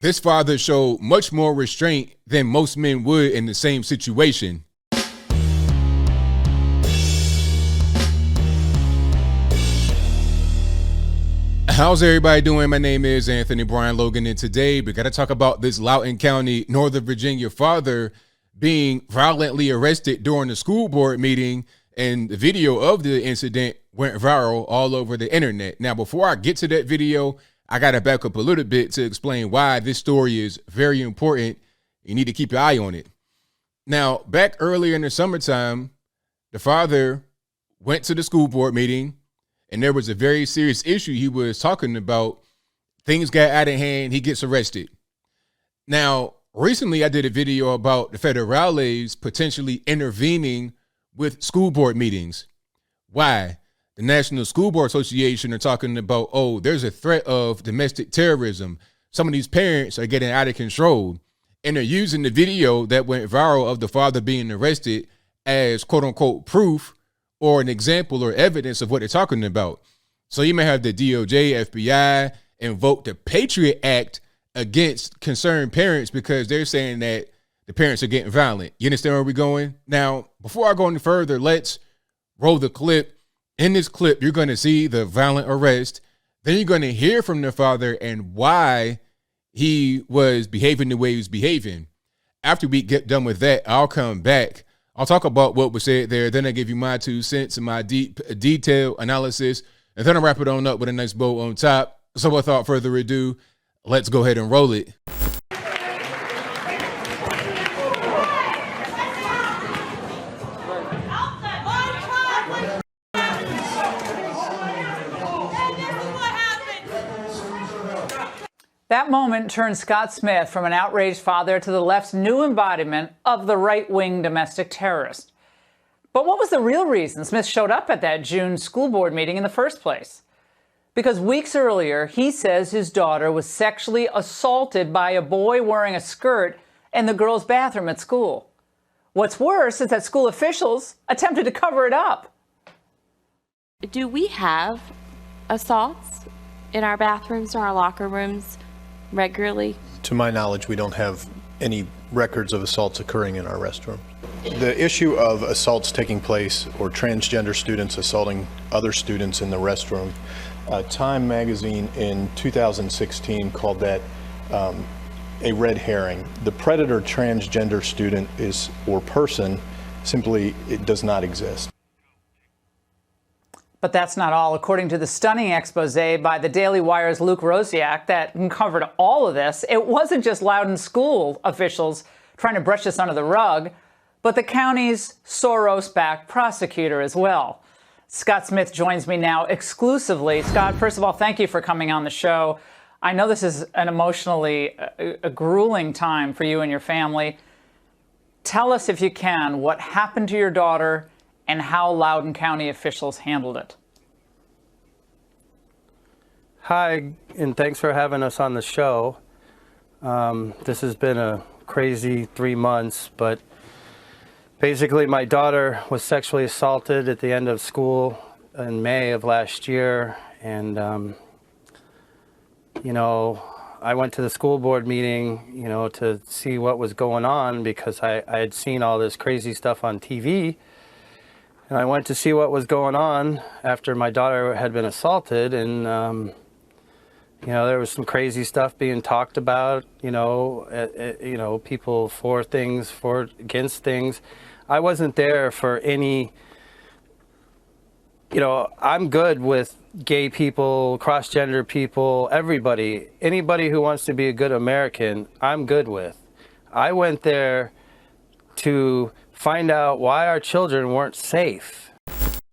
This father showed much more restraint than most men would in the same situation. How's everybody doing? My name is Anthony Brian Logan, and today we got to talk about this Loudoun County, Northern Virginia father being violently arrested during the school board meeting, and the video of the incident went viral all over the internet. Now, before I get to that video, I got to back up a little bit to explain why this story is very important. You need to keep your eye on it. Now, back earlier in the summertime, the father went to the school board meeting, and there was a very serious issue he was talking about. Things got out of hand. He gets arrested. Now, recently I did a video about the federales potentially intervening with school board meetings. Why? The National School Board Association are talking about, oh, there's a threat of domestic terrorism. Some of these parents are getting out of control. And they're using the video that went viral of the father being arrested as quote unquote proof or an example or evidence of what they're talking about. So you may have the DOJ, FBI invoke the Patriot Act against concerned parents because they're saying that the parents are getting violent. You understand where we're going? Now, before I go any further, let's roll the clip. In this clip, you're going to see the violent arrest. Then you're going to hear from the father and why he was behaving the way he was behaving. After we get done with that, I'll come back. I'll talk about what was said there. Then I give you my 2 cents and my detailed analysis. And then I'll wrap it on up with a nice bow on top. So without further ado, let's go ahead and roll it. That moment turned Scott Smith from an outraged father to the left's new embodiment of the right-wing domestic terrorist. But what was the real reason Smith showed up at that June school board meeting in the first place? Because weeks earlier, he says his daughter was sexually assaulted by a boy wearing a skirt in the girls' bathroom at school. What's worse is that school officials attempted to cover it up. Do we have assaults in our bathrooms or our locker rooms regularly? To my knowledge, we don't have any records of assaults occurring in our restroom. The issue of assaults taking place or transgender students assaulting other students in the restroom, Time magazine in 2016 called that a red herring. The predator transgender student or person simply it does not exist. But that's not all. According to the stunning expose by the Daily Wire's Luke Rosiak that uncovered all of this, it wasn't just Loudoun school officials trying to brush this under the rug, but the county's Soros-backed prosecutor as well. Scott Smith joins me now exclusively. Scott, first of all, thank you for coming on the show. I know this is an emotionally a grueling time for you and your family. Tell us, if you can, what happened to your daughter and how Loudoun County officials handled it. Hi, and thanks for having us on the show. This has been a crazy 3 months, but basically my daughter was sexually assaulted at the end of school in May of last year, and I went to the school board meeting, to see what was going on because I had seen all this crazy stuff on TV. And I went to see what was going on after my daughter had been assaulted, and there was some crazy stuff being talked about. People for things, against things. I wasn't there for any. I'm good with gay people, cross-gender people, everybody, anybody who wants to be a good American. I'm good with. I went there to find out why our children weren't safe.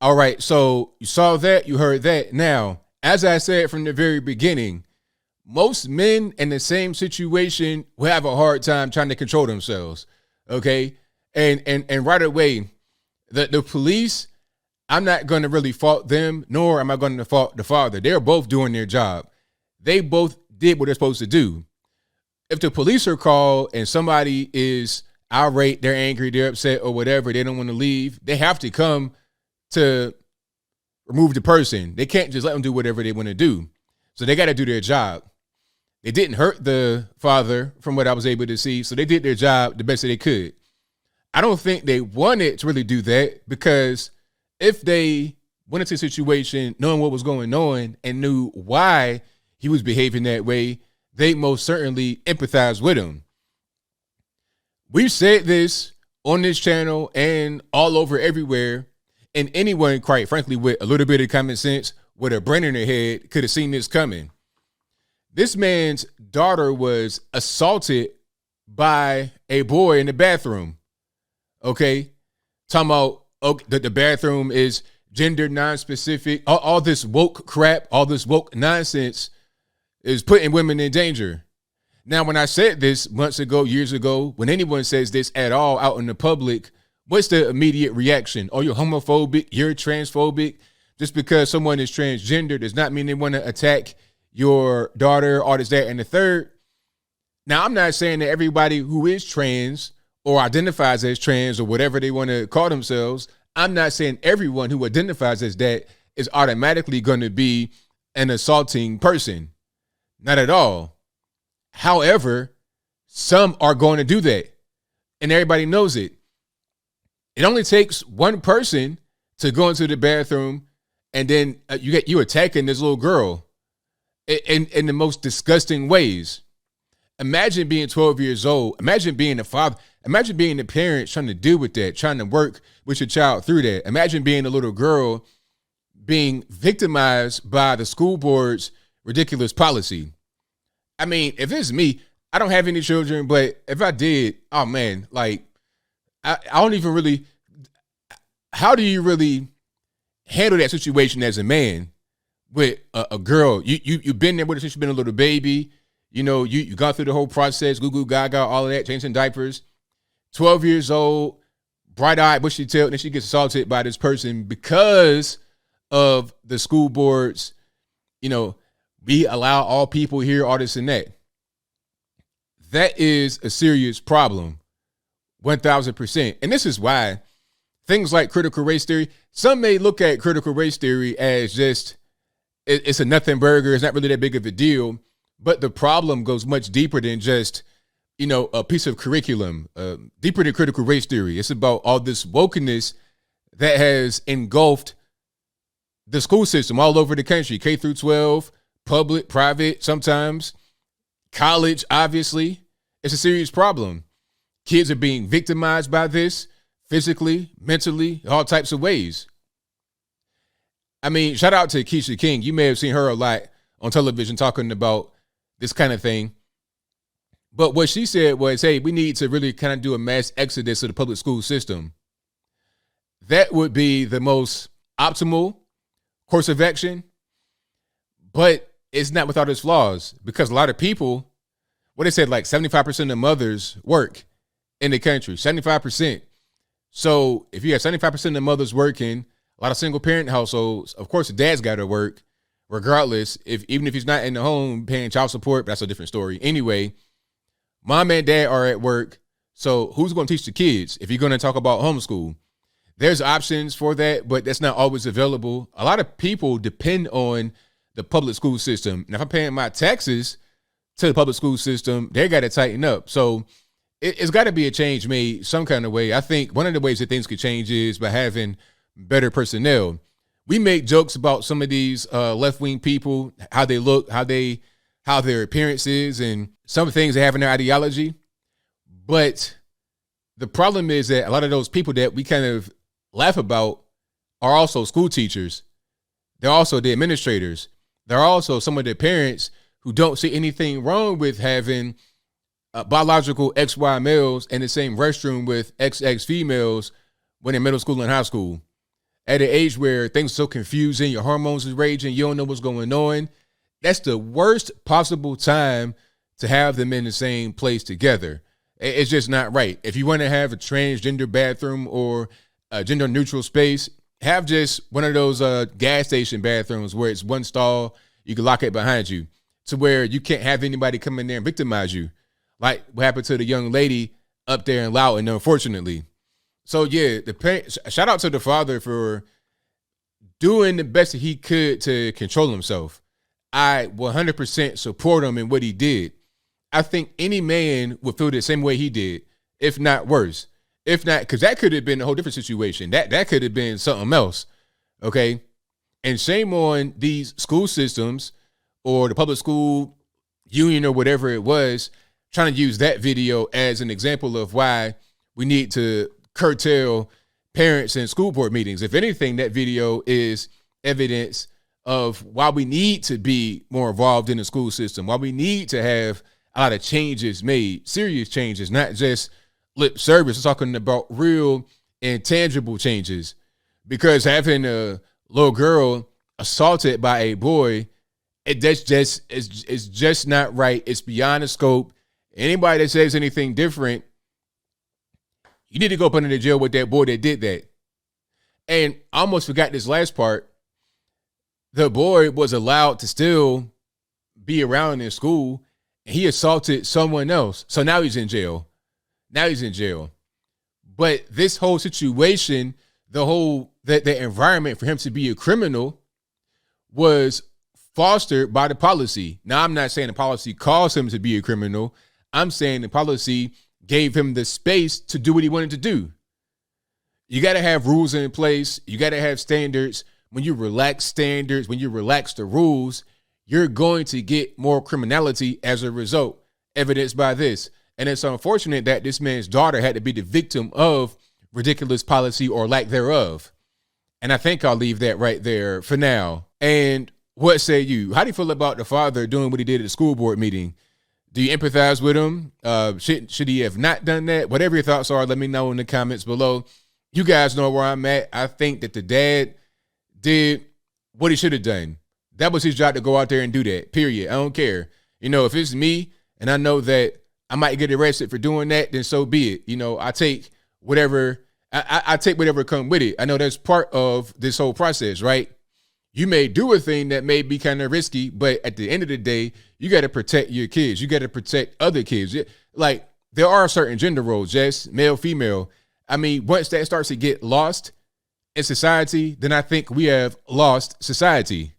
All right, so you saw that, you heard that. Now, as I said from the very beginning, most men in the same situation will have a hard time trying to control themselves, okay? And right away, the police, I'm not going to really fault them, nor am I going to fault the father. They're both doing their job. They both did what they're supposed to do. If the police are called and somebody is irate, they're angry, they're upset or whatever, they don't want to leave, they have to come to remove the person. They can't just let them do whatever they want to do. So they got to do their job. They didn't hurt the father from what I was able to see. So they did their job the best that they could. I don't think they wanted to really do that, because if they went into a situation knowing what was going on and knew why he was behaving that way, they most certainly empathize with him. We've said this on this channel and all over everywhere, and anyone, quite frankly, with a little bit of common sense, with a brain in their head, could have seen this coming. This man's daughter was assaulted by a boy in the bathroom. Okay? Talking about the bathroom is gender non-specific. All this woke crap, all this woke nonsense is putting women in danger. Now, when I said this months ago, years ago, when anyone says this at all out in the public, what's the immediate reaction? Oh, you're homophobic, you're transphobic. Just because someone is transgender does not mean they want to attack your daughter, or this, that, and the third. Now, I'm not saying that everybody who is trans or identifies as trans or whatever they want to call themselves, I'm not saying everyone who identifies as that is automatically going to be an assaulting person. Not at all. However, some are going to do that, and everybody knows it. It only takes one person to go into the bathroom, and then you attacking this little girl in the most disgusting ways. Imagine being 12 years old. Imagine being a father. Imagine being the parent trying to deal with that, trying to work with your child through that. Imagine being a little girl being victimized by the school board's ridiculous policy. I mean, if it's me, I don't have any children, but if I did, oh man, like I don't even really, how do you really handle that situation as a man with a girl? You've been there with her since you've been a little baby. You know, you got through the whole process, goo goo gaga, all of that, changing diapers. 12 years old, bright-eyed, bushy-tailed, and then she gets assaulted by this person because of the school board's, we allow all people here, all this and that. That is a serious problem, 1,000%. And this is why things like critical race theory, some may look at critical race theory as just, it's a nothing burger, it's not really that big of a deal. But the problem goes much deeper than just, a piece of curriculum, deeper than critical race theory. It's about all this wokeness that has engulfed the school system all over the country, K through 12, public, private, sometimes college, obviously. It's a serious problem. Kids are being victimized by this physically, mentally, all types of ways. I mean, shout out to Keisha King. You may have seen her a lot on television talking about this kind of thing. But what she said was, hey, we need to really kind of do a mass exodus of the public school system. That would be the most optimal course of action, but it's not without its flaws, because a lot of people, what they said, like 75% of mothers work in the country, 75%. So if you have 75% of the mothers working, a lot of single parent households, of course, the dad's got to work regardless, even if he's not in the home paying child support, that's a different story. Anyway, mom and dad are at work. So who's going to teach the kids if you're going to talk about homeschool? There's options for that, but that's not always available. A lot of people depend on the public school system. And if I'm paying my taxes to the public school system, they got to tighten up. So it's got to be a change made some kind of way. I think one of the ways that things could change is by having better personnel. We make jokes about some of these left-wing people, how they look, how their appearance is, and some things they have in their ideology. But the problem is that a lot of those people that we kind of laugh about are also school teachers. They're also the administrators. They're also some of their parents who don't see anything wrong with having biological XY males in the same restroom with XX females when in middle school and high school. At an age where things are so confusing, your hormones is raging, you don't know what's going on. That's the worst possible time to have them in the same place together. It's just not right. If you want to have a transgender bathroom or a gender neutral space, have just one of those gas station bathrooms where it's one stall, you can lock it behind you, to where you can't have anybody come in there and victimize you, like what happened to the young lady up there in Loudoun, unfortunately. So yeah, shout out to the father for doing the best that he could to control himself. I 100% support him in what he did. I think any man would feel the same way he did, if not worse. If not, because that could have been a whole different situation. That could have been something else. Okay. And shame on these school systems or the public school union or whatever it was, trying to use that video as an example of why we need to curtail parents and school board meetings. If anything, that video is evidence of why we need to be more involved in the school system, why we need to have a lot of changes made, serious changes, not just lip service. We're talking about real and tangible changes, because having a little girl assaulted by a boy, it's just not right. It's beyond the scope. Anybody that says anything different, you need to go up under the jail with that boy that did that. And I almost forgot this last part. The boy was allowed to still be around in school, and he assaulted someone else. So now he's in jail. But this whole situation, the environment for him to be a criminal was fostered by the policy. Now, I'm not saying the policy caused him to be a criminal. I'm saying the policy gave him the space to do what he wanted to do. You got to have rules in place. You got to have standards. When you relax standards, when you relax the rules, you're going to get more criminality as a result, evidenced by this. And it's unfortunate that this man's daughter had to be the victim of ridiculous policy or lack thereof. And I think I'll leave that right there for now. And what say you? How do you feel about the father doing what he did at the school board meeting? Do you empathize with him? Should he have not done that? Whatever your thoughts are, let me know in the comments below. You guys know where I'm at. I think that the dad did what he should have done. That was his job, to go out there and do that, period. I don't care. You know, if it's me and I know that I might get arrested for doing that, then so be it. You know, I take whatever, I take whatever come with it. I know that's part of this whole process, right? You may do a thing that may be kind of risky, but at the end of the day, you got to protect your kids. You got to protect other kids. Like, there are certain gender roles, yes, male, female. I mean, once that starts to get lost in society, then I think we have lost society.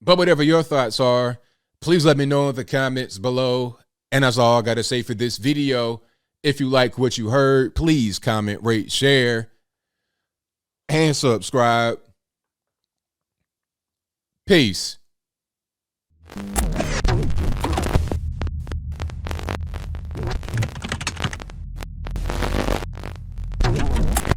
But whatever your thoughts are, please let me know in the comments below. And that's all I got to say for this video. If you like what you heard, please comment, rate, share, and subscribe. Peace.